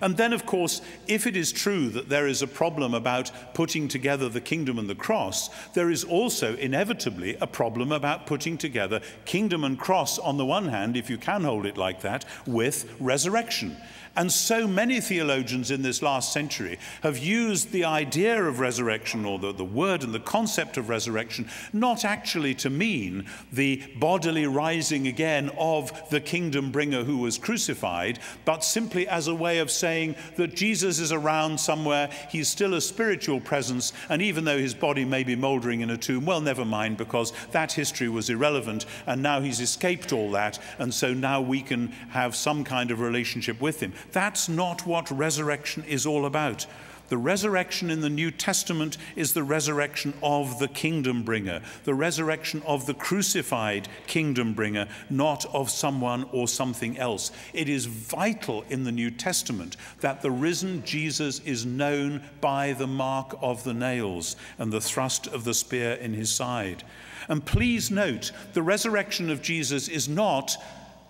And then, of course, if it is true that there is a problem about putting together the kingdom and the cross, there is also inevitably a problem about putting together kingdom and cross on the one hand, if you can hold it like that, with resurrection. And so many theologians in this last century have used the idea of resurrection, or the word and the concept of resurrection, not actually to mean the bodily rising again of the kingdom bringer who was crucified, but simply as a way of saying that Jesus is around somewhere, he's still a spiritual presence, and even though his body may be mouldering in a tomb, well, never mind, because that history was irrelevant, and now he's escaped all that, and so now we can have some kind of relationship with him. That's not what resurrection is all about. The resurrection in the New Testament is the resurrection of the kingdom bringer, the resurrection of the crucified kingdom bringer, not of someone or something else. It is vital in the New Testament that the risen Jesus is known by the mark of the nails and the thrust of the spear in his side. And please note, the resurrection of Jesus is not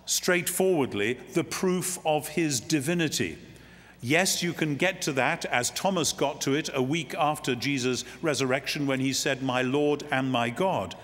straightforwardly the proof of his divinity. Yes, you can get to that, as Thomas got to it a week after Jesus' resurrection when he said, "My Lord and my God."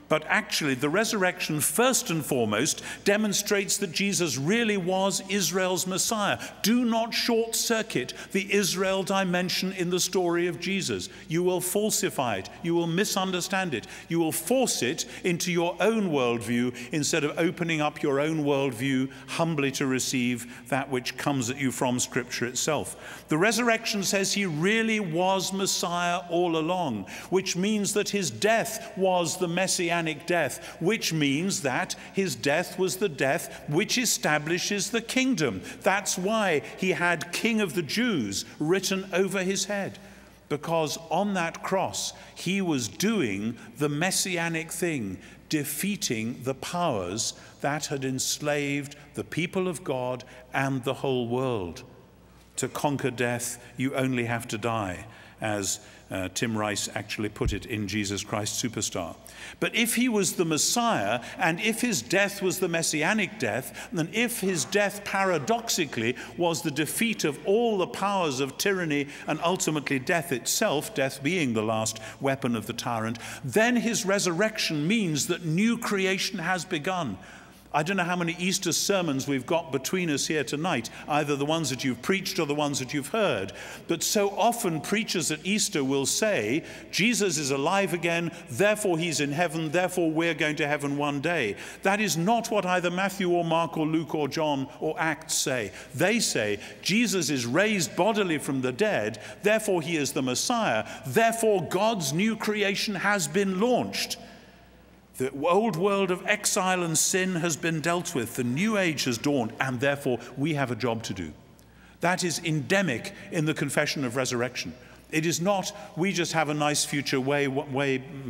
But actually, the resurrection, first and foremost, demonstrates that Jesus really was Israel's Messiah. Do not short-circuit the Israel dimension in the story of Jesus. You will falsify it. You will misunderstand it. You will force it into your own worldview instead of opening up your own worldview humbly to receive that which comes at you from Scripture itself. The resurrection says he really was Messiah all along, which means that his death was the Messianic death, which means that his death was the death which establishes the kingdom. That's why he had King of the Jews written over his head, because on that cross he was doing the messianic thing, defeating the powers that had enslaved the people of God and the whole world. To conquer death, you only have to die, as Tim Rice actually put it in Jesus Christ Superstar. But if he was the Messiah, and if his death was the messianic death, then if his death paradoxically was the defeat of all the powers of tyranny and ultimately death itself, death being the last weapon of the tyrant, then his resurrection means that new creation has begun. I don't know how many Easter sermons we've got between us here tonight, either the ones that you've preached or the ones that you've heard. But so often preachers at Easter will say, Jesus is alive again, therefore he's in heaven, therefore we're going to heaven one day. That is not what either Matthew or Mark or Luke or John or Acts say. They say, Jesus is raised bodily from the dead, therefore he is the Messiah, therefore God's new creation has been launched. The old world of exile and sin has been dealt with. The new age has dawned, and therefore we have a job to do. That is endemic in the confession of resurrection. It is not, we just have a nice future way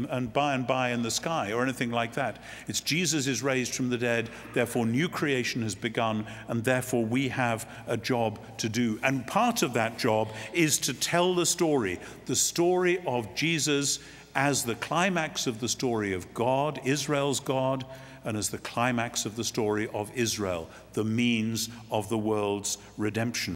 and by in the sky or anything like that. It's Jesus is raised from the dead, therefore new creation has begun, and therefore we have a job to do. And part of that job is to tell the story of Jesus as the climax of the story of God, Israel's God, and as the climax of the story of Israel, the means of the world's redemption.